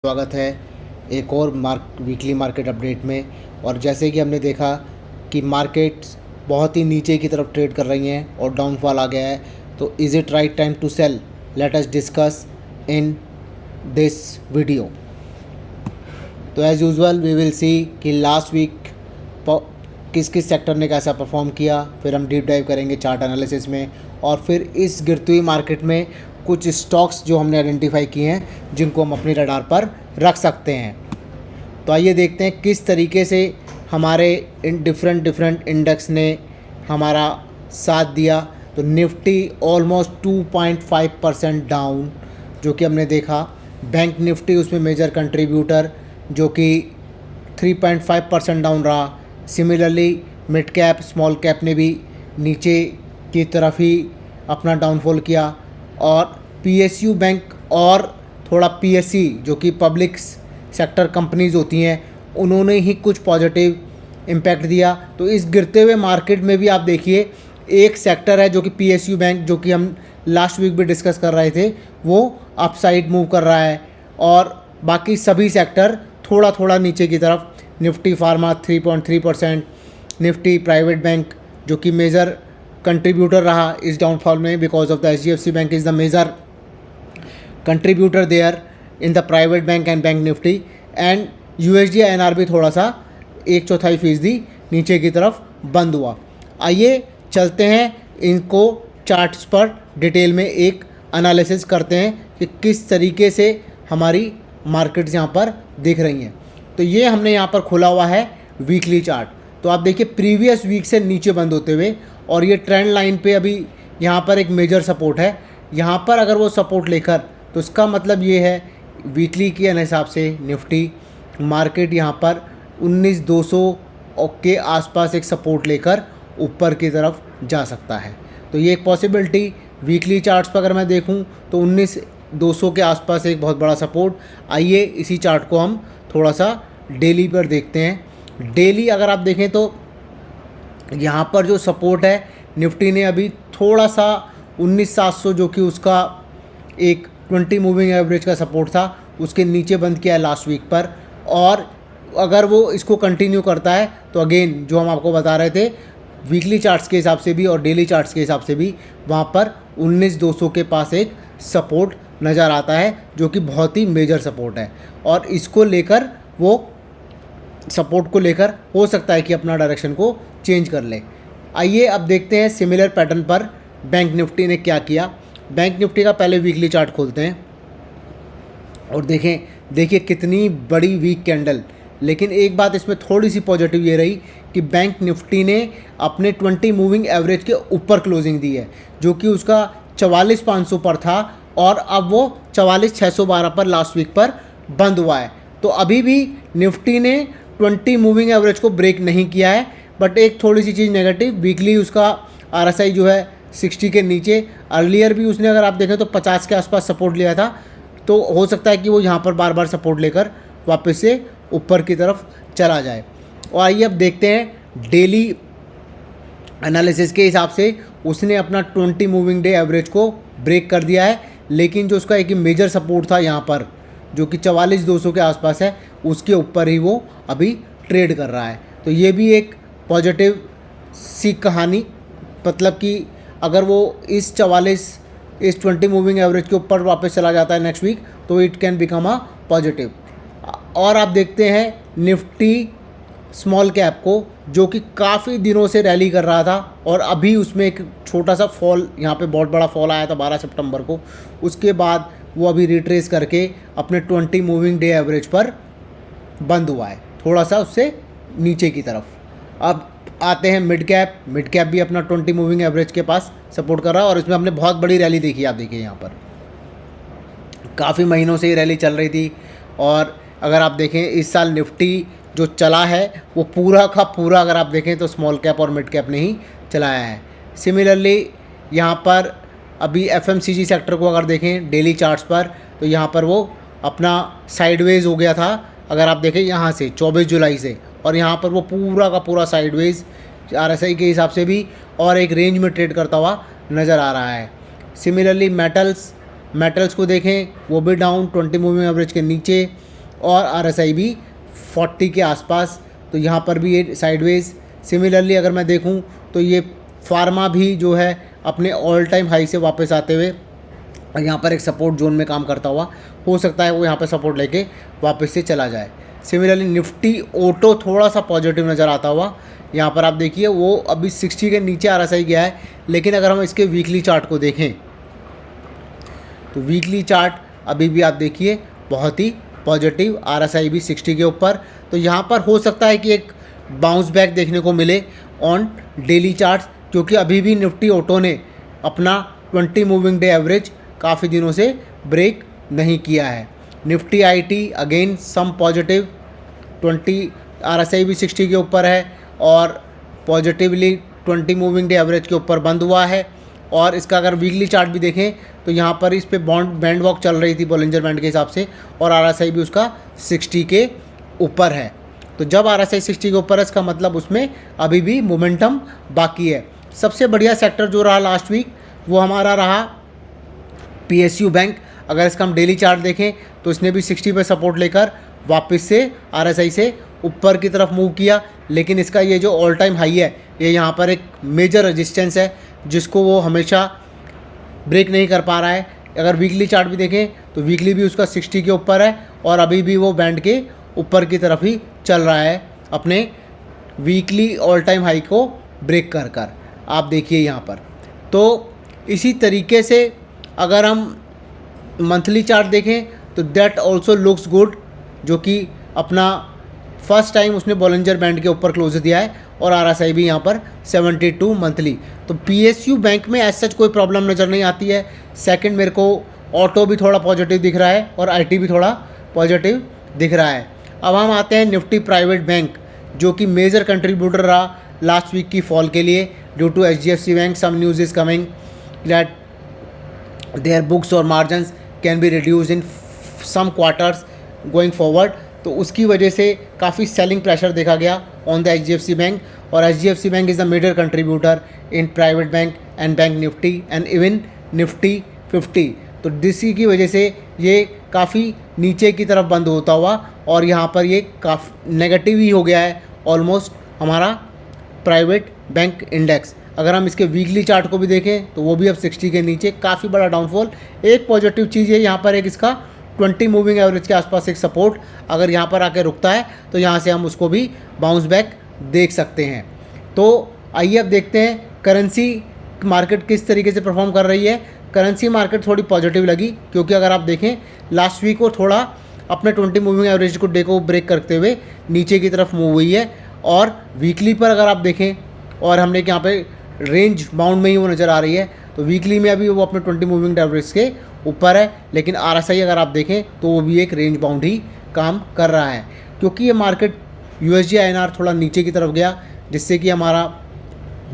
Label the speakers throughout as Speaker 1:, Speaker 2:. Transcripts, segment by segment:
Speaker 1: स्वागत है एक और वीकली मार्केट अपडेट में। और जैसे कि हमने देखा कि मार्केट्स बहुत ही नीचे की तरफ ट्रेड कर रही हैं और डाउनफॉल आ गया है, तो is it right time to sell? Let us discuss in this video. तो as usual we will see कि लास्ट वीक किस किस सेक्टर ने कैसा परफॉर्म किया, फिर हम डीप डाइव करेंगे चार्ट एनालिसिस में, और फिर इस गिरती हुई मार्केट में कुछ स्टॉक्स जो हमने आइडेंटिफाई किए हैं जिनको हम अपनी रडार पर रख सकते हैं। तो आइए देखते हैं किस तरीके से हमारे इन डिफरेंट इंडेक्स ने हमारा साथ दिया। तो निफ्टी ऑलमोस्ट 2.5% डाउन जो कि हमने देखा। बैंक निफ्टी उसमें मेजर कंट्रीब्यूटर जो कि 3.5% डाउन रहा। Similarly mid cap small cap ने भी नीचे की तरफ ही अपना डाउनफॉल किया, और पीएसयू बैंक और थोड़ा पीएससी जो कि पब्लिक सेक्टर कंपनीज़ होती हैं उन्होंने ही कुछ पॉजिटिव इम्पैक्ट दिया। तो इस गिरते हुए मार्केट में भी आप देखिए एक सेक्टर है जो कि पीएसयू बैंक, जो कि हम लास्ट वीक भी डिस्कस कर रहे थे, वो अपसाइड मूव कर रहा है, और बाकी सभी सेक्टर थोड़ा थोड़ा नीचे की तरफ। Nifty pharma 3.3%, Nifty private bank जो कि मेजर कंट्रीब्यूटर रहा इस डाउनफॉल में, because of the HDFC bank is the major contributor there in the private bank and bank Nifty. And USD INR भी थोड़ा सा 1/4% नीचे की तरफ बंद हुआ। आइए चलते हैं इनको चार्ट्स पर डिटेल में एक एनालिसिस करते हैं कि किस तरीके से हमारी मार्केट्स यहाँ पर दिख रही हैं। तो ये हमने यहाँ पर खोला हुआ है वीकली चार्ट। तो आप देखिए प्रीवियस वीक से नीचे बंद होते हुए, और ये ट्रेंड लाइन पे अभी यहाँ पर एक मेजर सपोर्ट है। यहाँ पर अगर वो सपोर्ट लेकर, तो इसका मतलब ये है वीकली के हिसाब से निफ्टी मार्केट यहाँ पर 19,200 के आसपास एक सपोर्ट लेकर ऊपर की तरफ जा सकता है। तो ये एक पॉसिबिलिटी वीकली चार्ट्स पर अगर मैं देखूँ तो 19,200 के आसपास एक बहुत बड़ा सपोर्ट। आइए इसी चार्ट को हम थोड़ा सा डेली पर देखते हैं। डेली अगर आप देखें तो यहाँ पर जो सपोर्ट है निफ्टी ने अभी थोड़ा सा 19,700 जो कि उसका एक 20 मूविंग एवरेज का सपोर्ट था, उसके नीचे बंद किया है लास्ट वीक पर। और अगर वो इसको कंटिन्यू करता है तो अगेन जो हम आपको बता रहे थे वीकली चार्ट्स के हिसाब से भी और डेली चार्ट्स के हिसाब से भी वहाँ पर 19,200 के पास एक सपोर्ट नज़र आता है जो कि बहुत ही मेजर सपोर्ट है, और इसको लेकर वो सपोर्ट को लेकर हो सकता है कि अपना डायरेक्शन को चेंज कर ले। आइए अब देखते हैं सिमिलर पैटर्न पर बैंक निफ्टी ने क्या किया। बैंक निफ्टी का पहले वीकली चार्ट खोलते हैं और देखिए कितनी बड़ी वीक कैंडल। लेकिन एक बात इसमें थोड़ी सी पॉजिटिव ये रही कि बैंक निफ्टी ने अपने 20 मूविंग एवरेज के ऊपर क्लोजिंग दी है, जो कि उसका 44,500 पर था, और अब वो 44,612 पर लास्ट वीक पर बंद हुआ है। तो अभी भी निफ्टी ने 20 मूविंग एवरेज को ब्रेक नहीं किया है। बट एक थोड़ी सी चीज़ नेगेटिव, वीकली उसका आरएसआई जो है 60 के नीचे। अर्लियर भी उसने अगर आप देखें तो 50 के आसपास सपोर्ट लिया था, तो हो सकता है कि वो यहाँ पर बार बार सपोर्ट लेकर वापस से ऊपर की तरफ चला जाए। और आइए अब देखते हैं डेली एनालिसिस के हिसाब से उसने अपना 20 मूविंग डे एवरेज को ब्रेक कर दिया है, लेकिन जो उसका एक मेजर सपोर्ट था यहाँ पर जो कि 44,200 के आसपास है, उसके ऊपर ही वो अभी ट्रेड कर रहा है। तो ये भी एक पॉजिटिव सी कहानी, मतलब कि अगर वो इस 20 मूविंग एवरेज के ऊपर वापस चला जाता है नेक्स्ट वीक, तो it can become a positive. और आप देखते हैं निफ्टी स्मॉल कैप को, जो कि काफ़ी दिनों से रैली कर रहा था, और अभी उसमें एक छोटा सा फॉल, यहाँ पे बहुत बड़ा फॉल आया था 12 सितंबर को। उसके बाद वो अभी रिट्रेस करके अपने 20 मूविंग डे एवरेज पर बंद हुआ है, थोड़ा सा उससे नीचे की तरफ। अब आते हैं मिड कैप भी अपना 20 मूविंग एवरेज के पास सपोर्ट कर रहा है, और इसमें हमने बहुत बड़ी रैली देखी। आप देखिए यहाँ पर काफ़ी महीनों से ये रैली चल रही थी, और अगर आप देखें इस साल निफ्टी जो चला है वो पूरा का पूरा अगर आप देखें तो स्मॉल कैप और मिड कैप ने ही चलाया है। सिमिलरली यहाँ पर अभी एफएमसीजी सेक्टर को अगर देखें डेली चार्ट्स पर, तो यहाँ पर वो अपना साइडवेज हो गया था। अगर आप देखें यहाँ से 24 जुलाई से, और यहाँ पर वो पूरा का पूरा साइडवेज आरएसआई के हिसाब से भी और एक रेंज में ट्रेड करता हुआ नज़र आ रहा है। सिमिलरली मेटल्स को देखें, वो भी डाउन 20 मूविंग एवरेज के नीचे। और RSI भी 40 के आसपास, तो यहाँ पर भी ये साइडवेज। सिमिलरली अगर मैं देखूँ तो ये फार्मा भी जो है अपने ऑल टाइम हाई से वापस आते हुए यहाँ पर एक सपोर्ट जोन में काम करता हुआ, हो सकता है वो यहाँ पर सपोर्ट लेके वापस से चला जाए। सिमिलरली निफ्टी ऑटो थोड़ा सा पॉजिटिव नज़र आता हुआ, यहाँ पर आप देखिए वो अभी 60 के नीचे RSI गया है, लेकिन अगर हम इसके वीकली चार्ट को देखें तो वीकली चार्ट अभी भी आप देखिए बहुत ही पॉजिटिव, RSI भी 60 के ऊपर। तो यहाँ पर हो सकता है कि एक बाउंस बैक देखने को मिले ऑन डेली चार्ट्स, क्योंकि अभी भी निफ्टी ऑटो ने अपना 20 मूविंग डे एवरेज काफ़ी दिनों से ब्रेक नहीं किया है। Nifty IT again some positive, 20 RSI भी 60 के ऊपर है और पॉजिटिवली 20 मूविंग डे एवरेज के ऊपर बंद हुआ है। और इसका अगर वीकली चार्ट भी देखें तो यहाँ पर इस पे बैंड वॉक चल रही थी बॉलिंजर बैंड के हिसाब से, और RSI भी उसका 60 के ऊपर है। तो जब RSI 60 के ऊपर है, इसका मतलब उसमें अभी भी मोमेंटम बाकी है। सबसे बढ़िया सेक्टर जो रहा लास्ट वीक वो हमारा रहा PSU बैंक। अगर इसका हम डेली चार्ट देखें तो इसने भी 60 पे सपोर्ट लेकर वापस से RSI से ऊपर की तरफ मूव किया, लेकिन इसका ये जो ऑल टाइम हाई है ये यहाँ पर एक मेजर रेजिस्टेंस है जिसको वो हमेशा ब्रेक नहीं कर पा रहा है। अगर वीकली चार्ट भी देखें तो वीकली भी उसका 60 के ऊपर है और अभी भी वो बैंड के ऊपर की तरफ ही चल रहा है अपने वीकली ऑल टाइम हाई को ब्रेक कर कर, आप देखिए यहाँ पर। तो इसी तरीके से अगर हम मंथली चार्ट देखें तो दैट ऑल्सो लुक्स गुड, जो कि अपना फर्स्ट टाइम उसने बॉलिंजर बैंड के ऊपर क्लोज दिया है और RSI भी यहाँ पर 72 मंथली। तो PSU बैंक में एज सच कोई प्रॉब्लम नज़र नहीं आती है। सेकंड मेरे को ऑटो भी थोड़ा पॉजिटिव दिख रहा है और IT भी थोड़ा पॉजिटिव दिख रहा है। अब हम आते हैं निफ्टी प्राइवेट बैंक, जो कि मेजर कंट्रीब्यूटर रहा लास्ट वीक की फॉल के लिए due to HDFC bank. Some news is coming that their books और margins can be reduce in some quarters going forward. तो उसकी वजह से काफ़ी सेलिंग प्रेशर देखा गया ऑन द HDFC बैंक, और HDFC bank is the major contributor in private bank and bank Nifty and even Nifty 50। तो इसी की वजह से ये काफ़ी नीचे की तरफ बंद होता हुआ और यहाँ पर ये काफ़ी नेगेटिव ही हो गया है ऑलमोस्ट हमारा प्राइवेट बैंक इंडेक्स। अगर हम इसके वीकली चार्ट को भी देखें तो वो भी अब 60 के नीचे, काफ़ी बड़ा डाउनफॉल। एक पॉजिटिव चीज़ है यहाँ पर, एक इसका 20 मूविंग एवरेज के आसपास एक सपोर्ट अगर यहाँ पर आके रुकता है तो यहाँ से हम उसको भी बाउंस बैक देख सकते हैं। तो आइए अब देखते हैं करेंसी मार्केट किस तरीके से परफॉर्म कर रही है। करेंसी मार्केट थोड़ी पॉजिटिव लगी, क्योंकि अगर आप देखें लास्ट वीक को थोड़ा अपने 20 मूविंग एवरेज को डे को ब्रेक करते हुए नीचे की तरफ मूव हुई है, और वीकली पर अगर आप देखें और हमने यहाँ पे रेंज बाउंड में ही वो नज़र आ रही है। तो वीकली में अभी वो अपने 20 मूविंग एवरेज के ऊपर है, लेकिन RSI अगर आप देखें तो वो भी एक रेंज बाउंड ही काम कर रहा है, क्योंकि ये मार्केट USD INR थोड़ा नीचे की तरफ गया, जिससे कि हमारा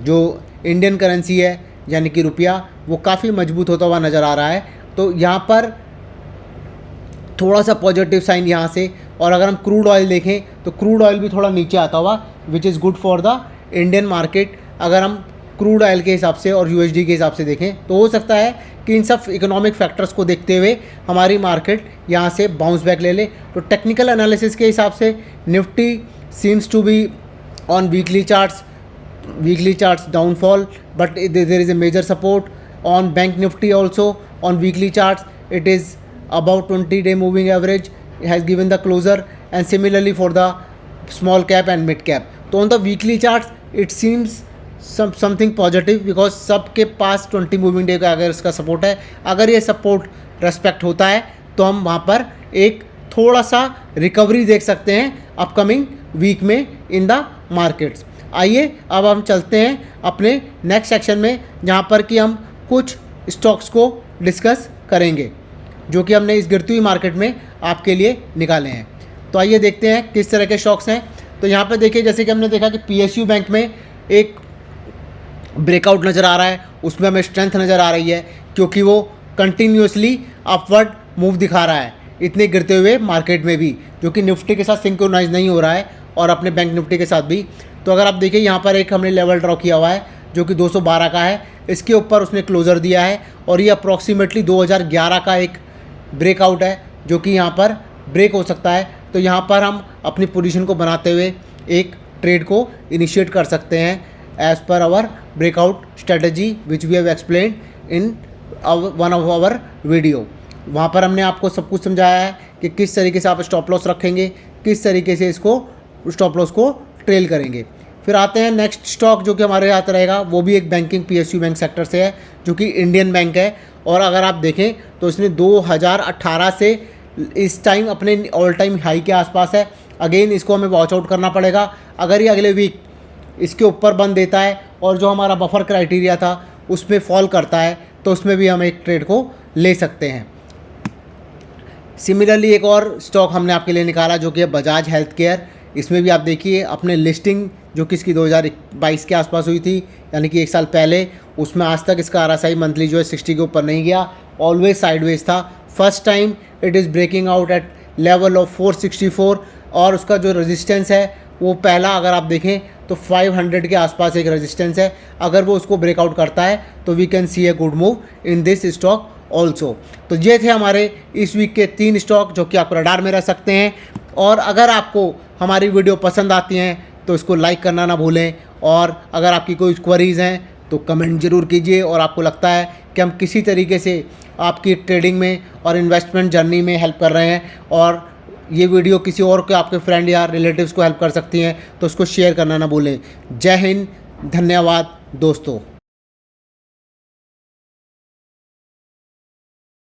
Speaker 1: जो इंडियन करेंसी है यानी कि रुपया वो काफ़ी मजबूत होता हुआ नज़र आ रहा है। तो यहाँ पर थोड़ा सा पॉजिटिव साइन यहाँ से। और अगर हम क्रूड ऑयल देखें तो क्रूड ऑयल भी थोड़ा नीचे आता हुआ, which is good for the Indian market. अगर हम क्रूड ऑयल के हिसाब से और USD के हिसाब से देखें तो हो सकता है कि इन सब इकोनॉमिक फैक्टर्स को देखते हुए हमारी मार्केट यहाँ से बाउंस बैक ले ले। तो टेक्निकल एनालिसिस के हिसाब से Nifty seems to be on weekly charts downfall, but there is a major support on bank Nifty also on weekly charts. It is about 20-day moving average has given the closer, and similarly for the small cap and mid cap. तो on the weekly charts it seems something positive, because सबके पास 20 moving day का अगर इसका support है, अगर ये support respect होता है तो हम वहाँ पर एक थोड़ा सा रिकवरी देख सकते हैं अपकमिंग वीक में इन द मार्केट्स। आइए अब हम चलते हैं अपने नेक्स्ट सेक्शन में, जहाँ पर कि हम कुछ स्टॉक्स को डिस्कस करेंगे जो कि हमने इस गिरती हुई मार्केट में आपके लिए निकाले हैं। तो आइए देखते हैं किस तरह के स्टॉक्स हैं। तो यहाँ पे देखिए, जैसे कि हमने देखा कि PSU बैंक में एक ब्रेकआउट नज़र आ रहा है, उसमें हमें स्ट्रेंथ नज़र आ रही है, क्योंकि वो कंटिन्यूसली अपवर्ड मूव दिखा रहा है इतने गिरते हुए मार्केट में भी, जो कि निफ्टी के साथ सिंक्रोनाइज नहीं हो रहा है और अपने बैंक निफ्टी के साथ भी। तो अगर आप देखिए यहाँ पर एक हमने लेवल ड्रॉ किया हुआ है जो कि 212 का है, इसके ऊपर उसने क्लोज़र दिया है, और ये अप्रॉक्सीमेटली 2011 का एक ब्रेकआउट है जो कि यहाँ पर ब्रेक हो सकता है तो यहाँ पर हम अपनी पोजीशन को बनाते हुए एक ट्रेड को इनिशिएट कर सकते हैं एज पर our breakout strategy which we have explain in one of our video. वहाँ पर हमने आपको सब कुछ समझाया है कि किस तरीके से आप स्टॉप लॉस रखेंगे, किस तरीके से इसको स्टॉप लॉस को ट्रेल करेंगे। फिर आते हैं नेक्स्ट स्टॉक जो कि हमारे हाथ रहेगा, वो भी एक बैंकिंग PSU बैंक सेक्टर से है जो कि इंडियन बैंक है। और अगर आप देखें तो इसने 2018 से इस टाइम अपने ऑल टाइम हाई के आसपास है। अगेन इसको हमें वॉच आउट करना पड़ेगा। अगर ये अगले वीक इसके ऊपर बंद देता है और जो हमारा बफर क्राइटेरिया था उसमें फॉल करता है तो उसमें भी हम एक ट्रेड को ले सकते हैं। सिमिलरली एक और स्टॉक हमने आपके लिए निकाला जो कि है बजाज हेल्थ केयर। इसमें भी आप देखिए अपने लिस्टिंग जो कि इसकी 2022 के आसपास हुई थी, यानी कि 1 साल पहले, उसमें आज तक इसका RSI मंथली जो है 60 के ऊपर नहीं गया, ऑलवेज साइडवेज था। First time it is breaking out at level of 464 और उसका जो रेजिस्टेंस है वो पहला अगर आप देखें तो 500 के आसपास एक रेजिस्टेंस है। अगर वो उसको ब्रेकआउट करता है तो we can see a good move in this stock also. तो ये थे हमारे इस वीक के 3 स्टॉक जो कि आप रडार में रख सकते हैं। और अगर आपको हमारी वीडियो पसंद आती हैं तो इसको लाइक करना ना भूलें, और अगर आपकी कोई क्वेरीज़ हैं तो कमेंट ज़रूर कीजिए। और आपको लगता है कि हम किसी तरीके से आपकी ट्रेडिंग में और इन्वेस्टमेंट जर्नी में हेल्प कर रहे हैं और ये वीडियो किसी और के आपके फ्रेंड या रिलेटिव्स को हेल्प कर सकती हैं तो उसको शेयर करना ना भूलें। जय हिंद, धन्यवाद दोस्तों।